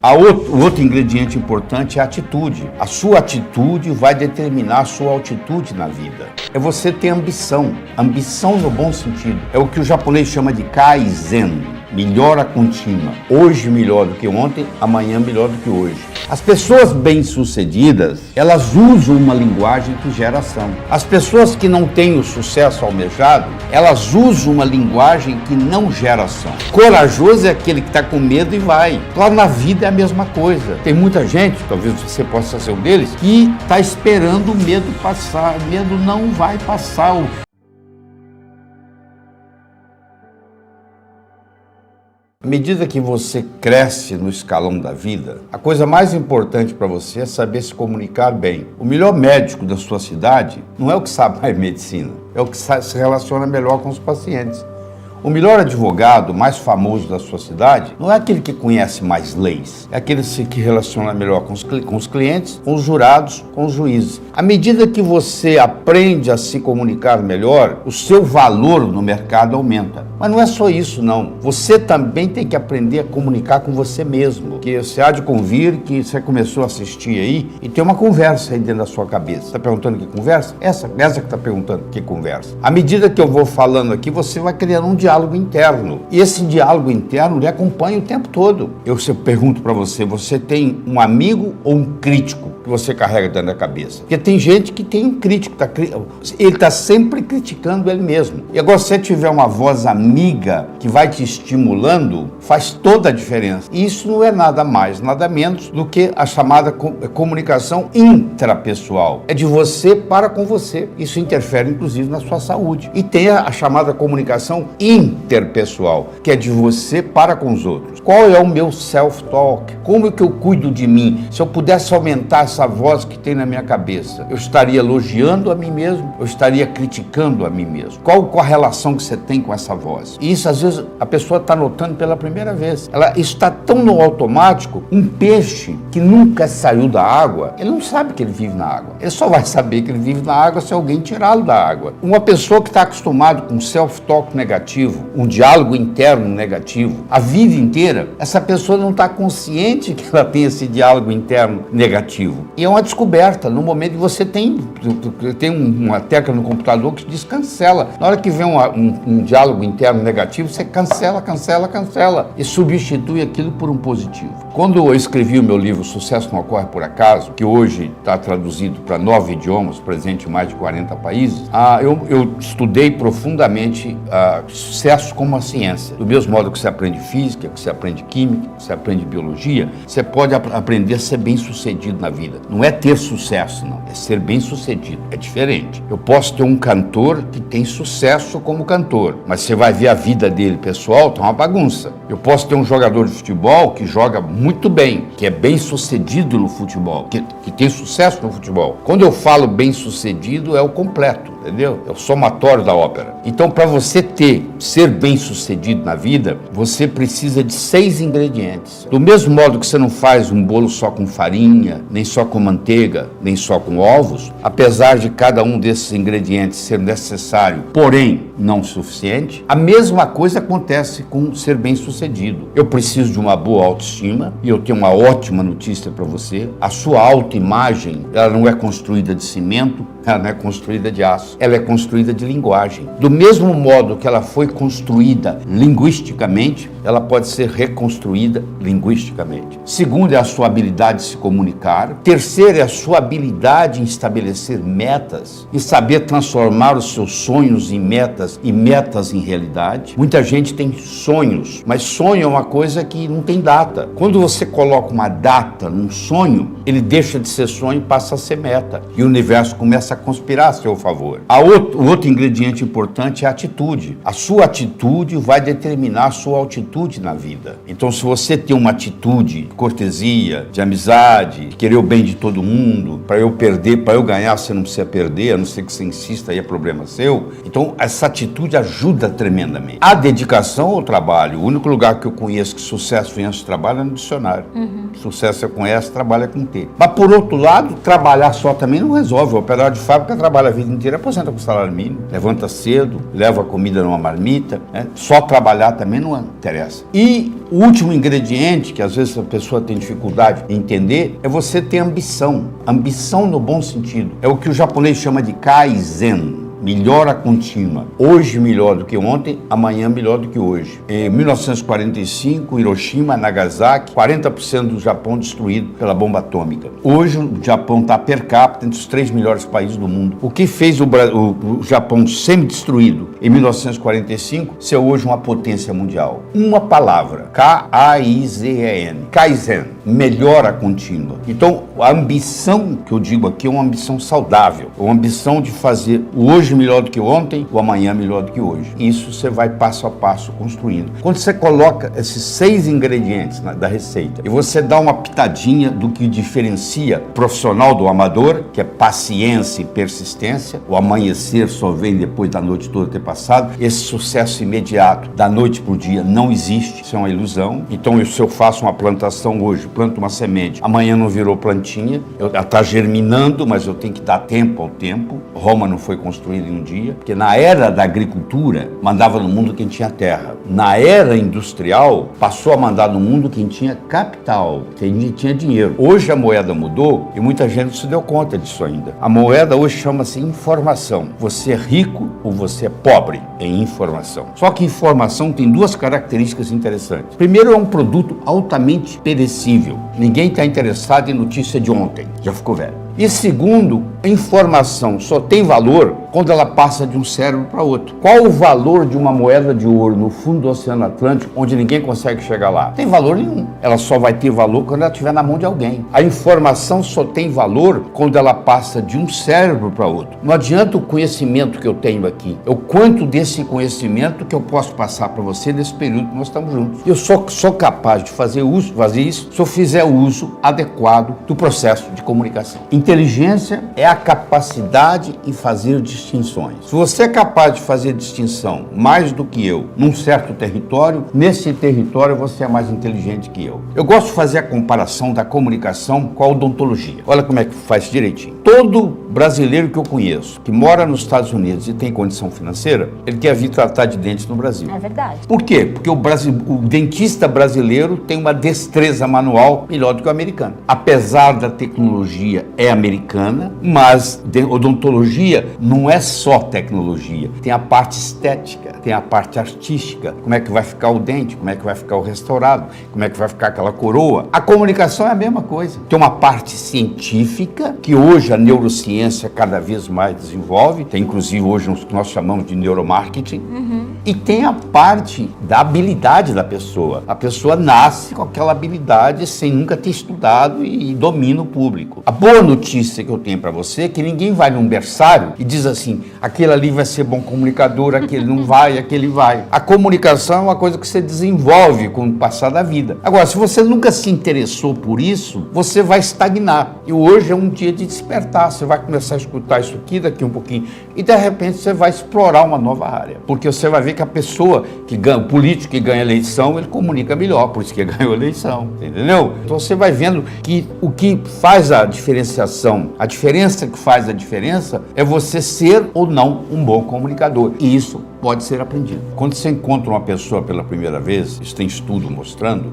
O outro ingrediente importante é a atitude. A sua atitude vai determinar a sua altitude na vida. É você ter ambição. Ambição no bom sentido. É o que o japonês chama de Kaizen. Melhora contínua. Hoje melhor do que ontem, amanhã melhor do que hoje. As pessoas bem-sucedidas, elas usam uma linguagem que gera ação. As pessoas que não têm o sucesso almejado, elas usam uma linguagem que não gera ação. Corajoso é aquele que está com medo e vai. Claro, na vida é a mesma coisa. Tem muita gente, talvez você possa ser um deles, que está esperando o medo passar. O medo não vai passar. À medida que você cresce no escalão da vida, a coisa mais importante para você é saber se comunicar bem. O melhor médico da sua cidade não é o que sabe mais medicina, é o que se relaciona melhor com os pacientes. O melhor advogado, mais famoso da sua cidade, não é aquele que conhece mais leis, é aquele que relaciona melhor com os clientes, com os jurados, com os juízes. À medida que você aprende a se comunicar melhor, o seu valor no mercado aumenta. Mas não é só isso, não. Você também tem que aprender a comunicar com você mesmo. Porque você há de convir que você começou a assistir aí e tem uma conversa aí dentro da sua cabeça. Está perguntando que conversa? Essa que está perguntando que conversa. À medida que eu vou falando aqui, você vai criando um diálogo interno. E esse diálogo interno lhe acompanha o tempo todo. Eu pergunto para você, você tem um amigo ou um crítico que você carrega dentro da cabeça? Porque tem gente que tem um crítico, ele está sempre criticando ele mesmo. E agora, se você tiver uma voz amiga que vai te estimulando, faz toda a diferença. E isso não é nada mais, nada menos do que a chamada comunicação intrapessoal. É de você para com você. Isso interfere, inclusive, na sua saúde. E tem a chamada comunicação interpessoal, que é de você para com os outros. Qual é o meu self-talk? Como é que eu cuido de mim? Se eu pudesse aumentar essa voz que tem na minha cabeça, eu estaria elogiando a mim mesmo? Eu estaria criticando a mim mesmo? Qual a relação que você tem com essa voz? E isso, às vezes, a pessoa está notando pela primeira vez. Ela está tão no automático, um peixe que nunca saiu da água, ele não sabe que ele vive na água. Ele só vai saber que ele vive na água se alguém tirá-lo da água. Uma pessoa que está acostumada com self-talk negativo, um diálogo interno negativo, a vida inteira, essa pessoa não está consciente que ela tem esse diálogo interno negativo. E é uma descoberta. No momento que você tem uma tecla no computador que diz cancela. Na hora que vem um diálogo interno negativo, você cancela e substitui aquilo por um positivo. Quando eu escrevi o meu livro Sucesso Não Ocorre Por Acaso, que hoje está traduzido para 9 idiomas, presente em mais de 40 países, eu estudei profundamente sucesso como uma ciência. Do mesmo modo que você aprende física, que você aprende química, que você aprende biologia, você pode aprender a ser bem-sucedido na vida. Não é ter sucesso, não. É ser bem-sucedido. É diferente. Eu posso ter um cantor que tem sucesso como cantor, mas você vai ver a vida dele pessoal, tá uma bagunça. Eu posso ter um jogador de futebol que joga muito bem, que é bem-sucedido no futebol, que tem sucesso no futebol. Quando eu falo bem-sucedido, é o completo, entendeu? É o somatório da ópera. Então, para você ser bem-sucedido na vida, você precisa de 6 ingredientes. Do mesmo modo que você não faz um bolo só com farinha, nem só com manteiga, nem só com ovos, apesar de cada um desses ingredientes ser necessário, porém não suficiente, a mesma coisa acontece com ser bem-sucedido. Eu preciso de uma boa autoestima e eu tenho uma ótima notícia para você. A sua autoimagem, ela não é construída de cimento, ela não é construída de aço, ela é construída de linguagem. Do mesmo modo que ela foi construída linguisticamente, ela pode ser reconstruída linguisticamente. Segundo é a sua habilidade de se comunicar. Terceiro é a sua habilidade em estabelecer metas e saber transformar os seus sonhos em metas e metas em realidade. Muita gente tem sonhos, mas sonho é uma coisa que não tem data. Quando você coloca uma data num sonho, ele deixa de ser sonho e passa a ser meta. E o universo começa a conspirar a seu favor. O outro ingrediente importante é a atitude. A sua atitude vai determinar a sua altitude na vida. Então, se você tem uma atitude de cortesia, de amizade, de querer o bem de todo mundo, para eu perder, para eu ganhar, você não precisa perder, a não ser que você insista, aí é problema seu. Então, essa atitude ajuda tremendamente. A dedicação ao trabalho. O único lugar que eu conheço que sucesso vem antes do trabalho é no dicionário. Sucesso você conhece, trabalha com T. Mas, por outro lado, trabalhar só também não resolve. O operário de fábrica trabalha a vida inteira aposenta com salário mínimo, levanta cedo, leva a comida numa marmita, né? Só trabalhar também não interessa. E o último ingrediente, que às vezes a pessoa tem dificuldade em entender, é você ter ambição. Ambição no bom sentido. É o que o japonês chama de Kaizen. Melhora contínua. Hoje melhor do que ontem, amanhã melhor do que hoje. Em 1945, Hiroshima, Nagasaki, 40% do Japão destruído pela bomba atômica. Hoje o Japão está per capita entre os 3 melhores países do mundo. O que fez o Japão semi-destruído em 1945 ser hoje uma potência mundial? Uma palavra, K-A-I-Z-E-N, Kaizen, melhora contínua. Então, a ambição que eu digo aqui é uma ambição saudável, uma ambição de fazer o hoje melhor do que ontem, o amanhã melhor do que hoje. Isso você vai passo a passo construindo. Quando você coloca esses 6 ingredientes da receita e você dá uma pitadinha do que diferencia o profissional do amador, que é paciência e persistência, o amanhecer só vem depois da noite toda ter passado, esse sucesso imediato da noite para o dia não existe, isso é uma ilusão. Então, se eu faço uma plantação hoje, planto uma semente, amanhã não virou plantinha, ela está germinando, mas eu tenho que dar tempo ao tempo. Roma não foi construída em um dia, porque na era da agricultura, mandava no mundo quem tinha terra. Na era industrial, passou a mandar no mundo quem tinha capital, quem tinha dinheiro. Hoje a moeda mudou e muita gente não se deu conta disso ainda. A moeda hoje chama-se informação. Você é rico ou você é pobre em informação. Só que informação tem 2 características interessantes. Primeiro, é um produto altamente perecível. Ninguém está interessado em notícia de ontem, já ficou velho. E segundo, a informação só tem valor quando ela passa de um cérebro para outro. Qual o valor de uma moeda de ouro no fundo do Oceano Atlântico, onde ninguém consegue chegar lá? Não tem valor nenhum. Ela só vai ter valor quando ela estiver na mão de alguém. A informação só tem valor quando ela passa de um cérebro para outro. Não adianta o conhecimento que eu tenho aqui. É o quanto desse conhecimento que eu posso passar para você nesse período que nós estamos juntos. Eu sou capaz de fazer isso se eu fizer o uso adequado do processo de comunicação. Inteligência é a capacidade em fazer distinções. Se você é capaz de fazer distinção mais do que eu num certo território, nesse território você é mais inteligente que eu. Eu gosto de fazer a comparação da comunicação com a odontologia. Olha como é que faz direitinho. Todo brasileiro que eu conheço, que mora nos Estados Unidos e tem condição financeira, ele quer vir tratar de dentes no Brasil. É verdade. Por quê? Porque o dentista brasileiro tem uma destreza manual melhor do que o americano. Apesar da tecnologia americana, mas odontologia não é só tecnologia, tem a parte estética, tem a parte artística, como é que vai ficar o dente, como é que vai ficar o restaurado, como é que vai ficar aquela coroa. A comunicação é a mesma coisa. Tem uma parte científica, que hoje a neurociência cada vez mais desenvolve, tem inclusive hoje o que nós chamamos de neuromarketing, e tem a parte da habilidade da pessoa. A pessoa nasce com aquela habilidade sem nunca ter estudado e domina o público. A boa notícia que eu tenho para você é que ninguém vai num berçário e diz assim, aquele ali vai ser bom comunicador, aquele não vai, aquele vai. A comunicação é uma coisa que você desenvolve com o passar da vida. Agora, se você nunca se interessou por isso, você vai estagnar. E hoje é um dia de despertar. Você vai começar a escutar isso aqui, daqui um pouquinho, e de repente você vai explorar uma nova área. Porque você vai ver que a pessoa que ganha, o político que ganha eleição, ele comunica melhor, por isso que ganhou a eleição. Entendeu? Então você vai vendo que o que faz a diferenciação, a diferença que faz a diferença é você ser ou não um bom comunicador. E isso pode ser aprendido. Quando você encontra uma pessoa pela primeira vez, isso tem estudo mostrando,